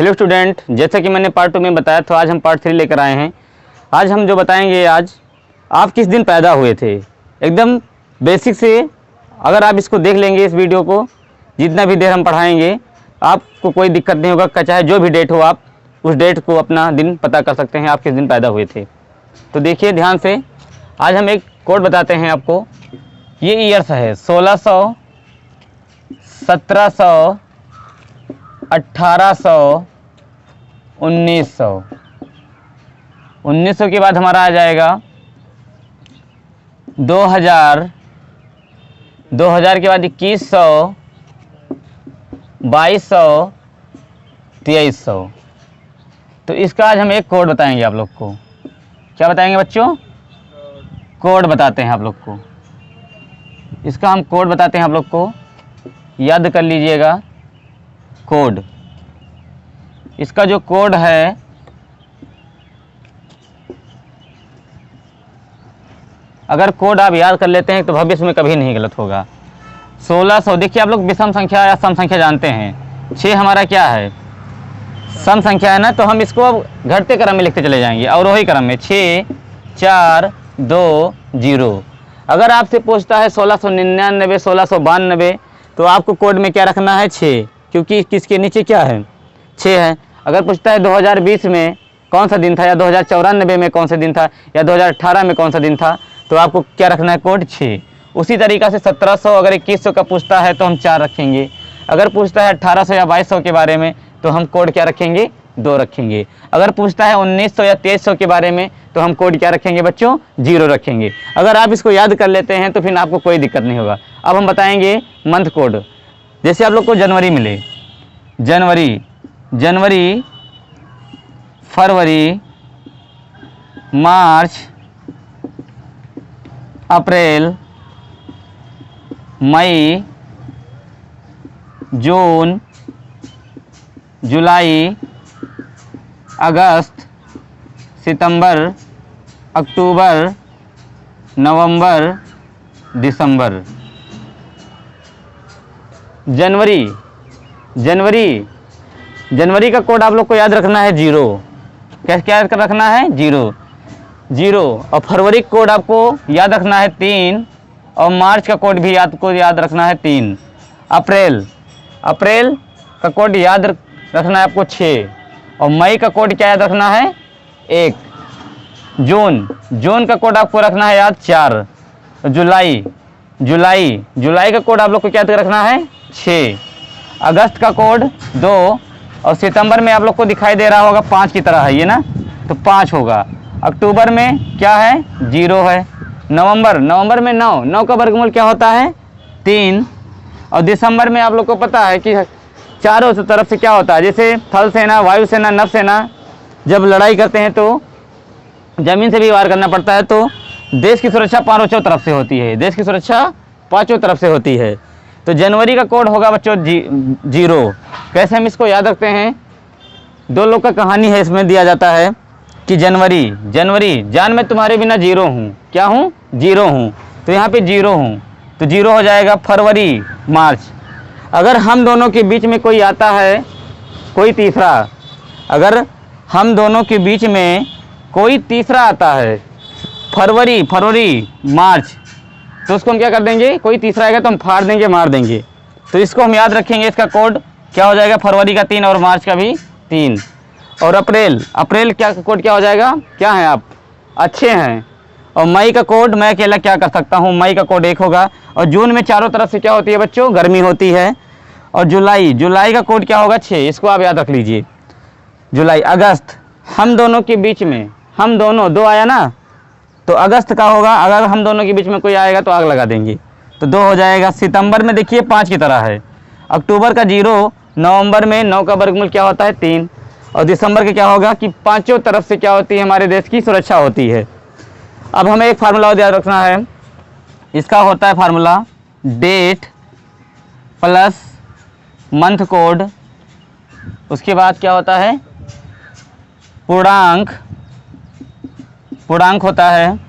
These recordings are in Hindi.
हेलो स्टूडेंट, जैसा कि मैंने पार्ट 2 में बताया तो आज हम पार्ट 3 लेकर आए हैं। आज हम जो बताएंगे, आज आप किस दिन पैदा हुए थे, एकदम बेसिक से। अगर आप इसको देख लेंगे, इस वीडियो को जितना भी देर हम पढ़ाएंगे, आपको कोई दिक्कत नहीं होगा। चाहे जो भी डेट हो, आप उस डेट को अपना दिन पता कर सकते हैं, आप किस दिन पैदा हुए थे। तो देखिए ध्यान से, आज हम एक कोड बताते हैं आपको। ये ईयर्स है 1600, 1700, 1800, 1900। 1900 के बाद हमारा आ जाएगा 2000, 2000 के बाद 2100, 2200, 2300। तो इसका आज हम एक कोड बताएंगे आप लोग को। क्या बताएंगे बच्चों? कोड बताते हैं आप लोग को। इसका हम कोड बताते हैं आप लोग को, याद कर लीजिएगा कोड। इसका जो कोड है, अगर कोड आप याद कर लेते हैं तो भविष्य में कभी नहीं गलत होगा। 1600, देखिए आप लोग विषम संख्या या सम संख्या जानते हैं। 6 हमारा क्या है? सम संख्या है ना, तो हम इसको अब घटते क्रम में लिखते चले जाएंगे, और वही क्रम में 6, 4, 2, 0। अगर आपसे पूछता है 1699, 1692, तो आपको कोड में क्या रखना है? 6, क्योंकि किसके नीचे क्या है? 6 है। अगर पूछता है 2020 में कौन सा दिन था, या 2094 में कौन सा दिन था, या 2018 में कौन सा दिन था, तो आपको क्या रखना है? कोड 6। उसी तरीक़ा से 1700 अगर 2100 का पूछता है तो हम 4 रखेंगे। अगर पूछता है 1800 या 2200 के बारे में तो हम कोड क्या रखेंगे? 2 रखेंगे। अगर पूछता है 1900 या 2300 के बारे में तो हम कोड क्या रखेंगे बच्चों? 0 रखेंगे। अगर आप इसको याद कर लेते हैं तो फिर आपको कोई दिक्कत नहीं होगा। अब हम बताएंगे मंथ कोड। जैसे आप लोग को जनवरी मिले, जनवरी, फरवरी, मार्च, अप्रैल, मई, जून, जुलाई, अगस्त, सितंबर, अक्टूबर, नवंबर, दिसंबर। जनवरी का कोड आप लोग को याद रखना है 0। क्या याद रखना है? 0। और फरवरी कोड आपको याद रखना है 3, और मार्च का कोड भी आपको याद रखना है 3। अप्रैल का कोड याद रखना है आपको 6, और मई का कोड क्या याद रखना है? 1। जून का कोड आपको रखना है याद 4। जुलाई का कोड आप लोग को क्या रखना है? 6। अगस्त का कोड 2, और सितंबर में आप लोग को दिखाई दे रहा होगा 5 की तरह है ये ना, तो 5 होगा। अक्टूबर में क्या है? 0 है। नवंबर में 9 का वर्गमूल क्या होता है? 3। और दिसंबर में आप लोग को पता है कि चारों तरफ से क्या होता है, जैसे थल सेना, वायुसेना, नभसेना जब लड़ाई करते हैं तो जमीन से भी वार करना पड़ता है, तो देश की सुरक्षा 5 तरफ से होती है। देश की सुरक्षा 5 तरफ से होती है। तो जनवरी का कोड होगा बच्चों 0। कैसे हम इसको याद रखते हैं? 2 लोग का कहानी है, इसमें दिया जाता है कि जनवरी जान मैं तुम्हारे बिना 0 हूँ। क्या हूँ? 0 हूँ। तो यहाँ पे 0 हूँ, तो 0 हो जाएगा। फरवरी, मार्च। अगर हम दोनों के बीच में कोई आता है, कोई तीसरा, अगर हम दोनों के बीच में कोई तीसरा आता है, फरवरी, मार्च, तो उसको हम क्या कर देंगे? कोई तीसरा आएगा तो हम फाड़ देंगे, मार देंगे। तो इसको हम याद रखेंगे। इसका कोड क्या हो जाएगा? फरवरी का 3 और मार्च का भी 3। और अप्रैल क्या कोड क्या हो जाएगा? क्या हैं आप? अच्छे हैं। और मई का कोड मैं अकेला क्या कर सकता हूँ? मई का कोड 1 होगा। और जून में चारों तरफ से क्या होती है बच्चों? गर्मी होती है। और जुलाई का कोड क्या होगा? 6। इसको आप याद रख लीजिए। जुलाई। अगस्त, हम दोनों के बीच में, हम दोनों 2 आया ना, तो अगस्त का होगा। अगर हम दोनों के बीच में कोई आएगा तो आग लगा देंगे, तो 2 हो जाएगा। सितंबर में देखिए 5 की तरह है। अक्टूबर का 0। नवंबर में 9 का वर्गमूल क्या होता है? 3। और दिसंबर के क्या होगा कि 5 तरफ से क्या होती है? हमारे देश की सुरक्षा होती है। अब हमें एक फार्मूला याद रखना है। इसका होता है formula date plus month code, उसके बाद क्या होता है? पूर्णांक होता है।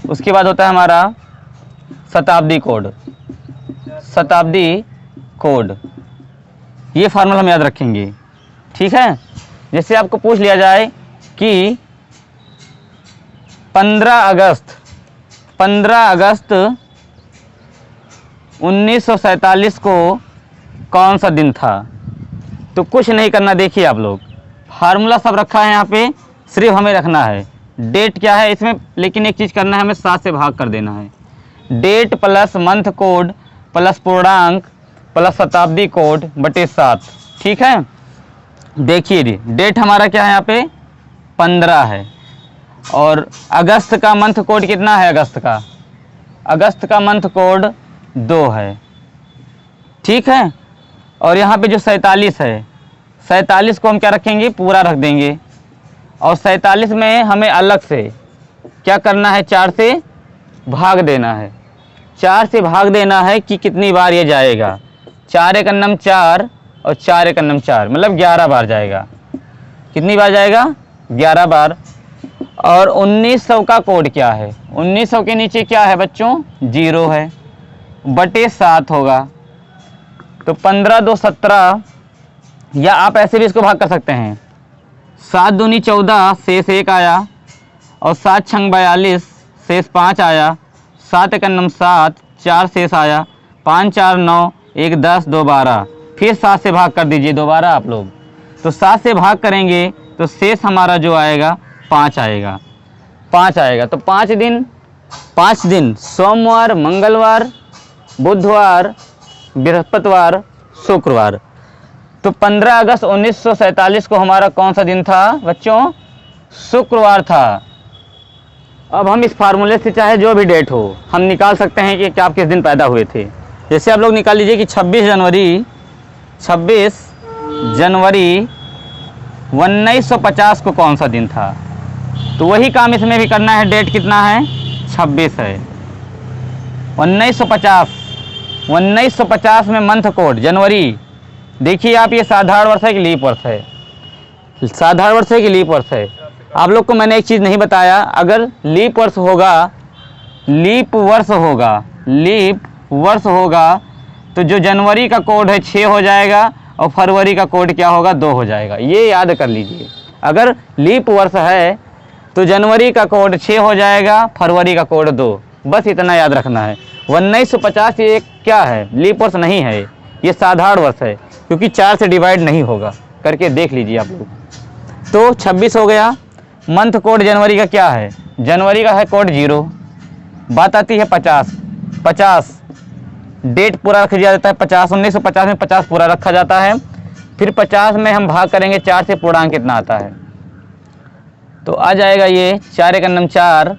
उसके बाद होता है हमारा शताब्दी कोड। ये फार्मूला हम याद रखेंगे। ठीक है। जैसे आपको पूछ लिया जाए कि 15 अगस्त 1947 को कौन सा दिन था, तो कुछ नहीं करना। देखिए आप लोग, फार्मूला सब रखा है यहाँ पे, सिर्फ हमें रखना है डेट क्या है इसमें, लेकिन एक चीज़ करना है, हमें 7 से भाग कर देना है। Date plus month code plus पूर्णांक प्लस शताब्दी कोड बटे 7, ठीक है। देखिए जी, डेट हमारा क्या है यहाँ पे 15 है, और अगस्त का मंथ कोड कितना है, अगस्त का मंथ कोड 2 है, ठीक है। और यहाँ पे जो 47 है, 47 को हम क्या रखेंगे, पूरा रख देंगे। और 47 में हमें अलग से क्या करना है, 4 से भाग देना है। 4 से भाग देना है कि कितनी बार ये जाएगा, 4 एक अन्नम 4 और 4 एक अन्नम 4, मतलब 11 बार जाएगा। कितनी बार जाएगा, 11 बार। और 1900 का कोड क्या है, 1900 के नीचे क्या है बच्चों, 0 है, बटे 7 होगा। तो 15 2 17, या आप ऐसे भी इसको भाग कर सकते हैं, 7 दूनी 14 शेष 1 आया, और 7 छंग 42 शेष 5 आया, 7 एक अन्नम 7 4 शेष आया, 5 4 9 1 10 2 12, फिर 7 से भाग कर दीजिए दोबारा आप लोग। तो 7 से भाग करेंगे तो शेष हमारा जो आएगा 5 आएगा, 5 आएगा। तो 5 दिन सोमवार, मंगलवार, बुधवार, बृहस्पतिवार, शुक्रवार। तो 15 अगस्त 1947 को हमारा कौन सा दिन था बच्चों, शुक्रवार था। अब हम इस फार्मूले से चाहे जो भी डेट हो हम निकाल सकते हैं कि आप किस दिन पैदा हुए थे। जैसे आप लोग निकाल लीजिए कि 26 जनवरी 1950 को कौन सा दिन था, तो वही काम इसमें भी करना है। डेट कितना है, 26 है। 1950 में मंथ कोड जनवरी, देखिए आप, ये साधारण वर्ष है कि लीप वर्ष है, साधारण वर्ष है कि लीप वर्ष है। आप लोग को मैंने एक चीज़ नहीं बताया, अगर लीप वर्ष होगा तो जो जनवरी का कोड है 6 हो जाएगा, और फरवरी का कोड क्या होगा, 2 हो जाएगा। ये याद कर लीजिए, अगर लीप वर्ष है तो जनवरी का कोड 6 हो जाएगा, फरवरी का कोड 2, बस इतना याद रखना है। 1950 ये क्या है, लीप वर्ष नहीं है, ये साधारण वर्ष है, क्योंकि 4 से डिवाइड नहीं होगा। करके देख लीजिए आप लोग। तो 26 हो गया। मंथ कोड जनवरी का क्या है, जनवरी का है कोड 0। बात आती है 50 डेट पूरा रखा जाता है, 50 1950 में 50 पूरा रखा जाता है। फिर 50 में हम भाग करेंगे 4 से, पूर्णांक कितना आता है, तो आ जाएगा ये 4 एक अन्नम 4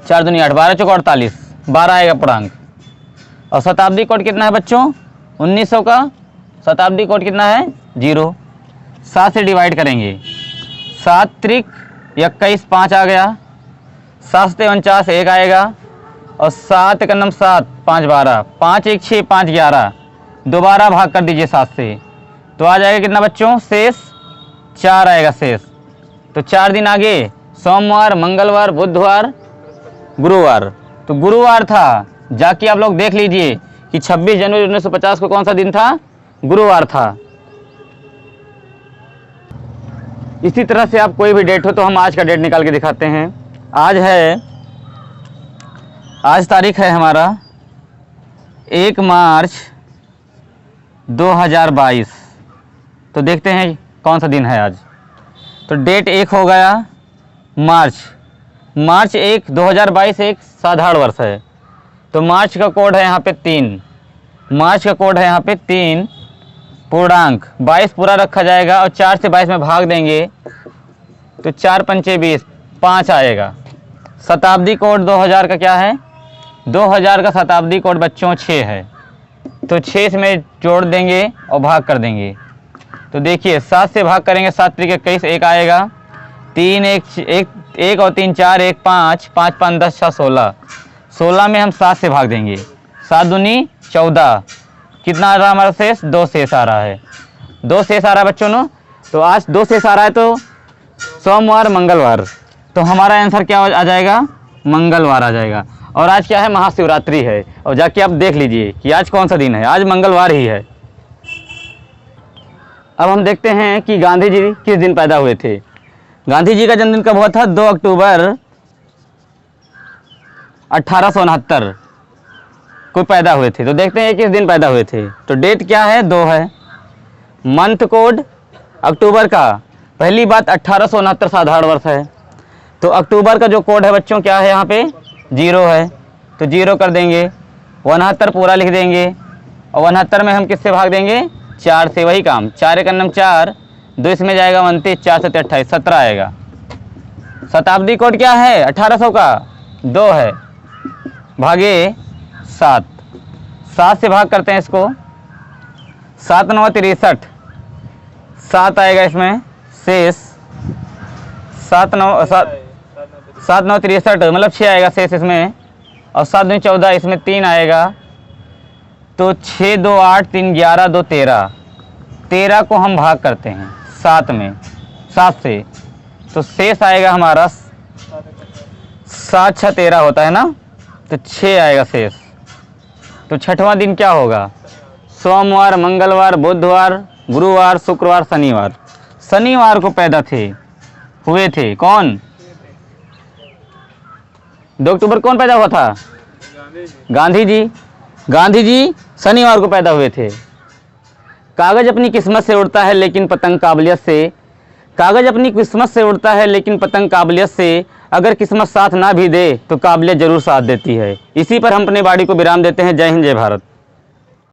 4 दूनी 8 12 चौका 48, 12 आएगा पूर्णांक। और शताब्दी कोड कितना है बच्चों, 1900 का शताब्दी कोड कितना है, 0। 7 से डिवाइड करेंगे, 7 त्रिक 21 5 आ गया, 7 से 49 1 आएगा, और 7 एक अन्नम 7 5 12, 5 1 6 5 11, दोबारा भाग कर दीजिए 7 से, तो आ जाएगा कितना बच्चों, शेष 4 आएगा शेष। तो 4 दिन आगे, सोमवार, मंगलवार, बुधवार, गुरुवार। तो गुरुवार था, जाके आप लोग देख लीजिए कि 26 जनवरी 1950 को कौन सा दिन था, गुरुवार था। इसी तरह से आप कोई भी डेट हो, तो हम आज का डेट निकाल के दिखाते हैं। आज तारीख है हमारा 1 मार्च 2022। तो देखते हैं कौन सा दिन है आज। तो डेट 1 हो गया, मार्च 1 2022 एक साधारण वर्ष है। तो मार्च का कोड है यहाँ पे 3, मार्च का कोड है यहाँ पे 3, पूर्णांक 22 पूरा रखा जाएगा, और 4 से 22 में भाग देंगे तो 4 पंचे 20, 5 आएगा। शताब्दी कोड 2000 का क्या है, 2000 का शताब्दी कोड बच्चों 6 है। तो 6 में जोड़ देंगे और भाग कर देंगे। तो देखिए 7 से भाग करेंगे, 7 त्रिक 21 1 आएगा, 3 1 और 3 4 1 5 5 5 10 6 16, 16 में हम 7 से भाग देंगे, 7 दूनी 14, कितना आ रहा है हमारा शेष, 2 शेष आ रहा है, 2 शेष आ रहा है बच्चों ना। तो आज 2 शेष आ रहा है, तो सोमवार मंगलवार, तो हमारा आंसर क्या आ जाएगा, मंगलवार आ जाएगा। और आज क्या है, महाशिवरात्रि है, और जाके आप देख लीजिए कि आज कौन सा दिन है, आज मंगलवार ही है। अब हम देखते हैं कि गांधी जी किस दिन पैदा हुए थे। गांधी जी का जन्मदिन कब हुआ था? 2 अक्टूबर 1869 को पैदा हुए थे। तो देखते हैं किस दिन पैदा हुए थे। तो डेट क्या है? 2 है। मंथ कोड अक्टूबर का, पहली बात 1869 साधारण वर्ष है, तो अक्टूबर का जो कोड है बच्चों क्या है? यहाँ पे 0 है, तो 0 कर देंगे। 69 पूरा लिख देंगे, और 69 में हम किससे भाग देंगे? 4 से। वही काम, 4 एक अन्नम 4, 2 इसमें जाएगा 29, 4 से 28, 17 आएगा। शताब्दी कोड क्या है? 1800 का 2 है, भागे 7, 7 से भाग करते हैं इसको, 7 9 63, 7 आएगा इसमें शेष, 7 9 63 मतलब 6 आएगा शेष इसमें, और 7 2 14, इसमें 3 आएगा, तो 6 2 8 3 11 2 13, 13 को हम भाग करते हैं 7 में, 7 से, तो शेष आएगा हमारा 7 6 13 होता है ना, तो 6 आएगा शेष। तो छठवां दिन क्या होगा? सोमवार, मंगलवार, बुधवार, गुरुवार, शुक्रवार, शनिवार। शनिवार को पैदा हुए थे कौन? 2 अक्टूबर कौन पैदा हुआ था? गांधी जी। गांधी जी शनिवार को पैदा हुए थे। कागज अपनी किस्मत से उड़ता है लेकिन पतंग काबिलियत से, कागज अपनी किस्मत से उड़ता है लेकिन पतंग काबिलियत से, अगर किस्मत साथ ना भी दे तो काबिलियत जरूर साथ देती है। इसी पर हम अपनी बाड़ी को विराम देते हैं। जय हिंद, जय भारत।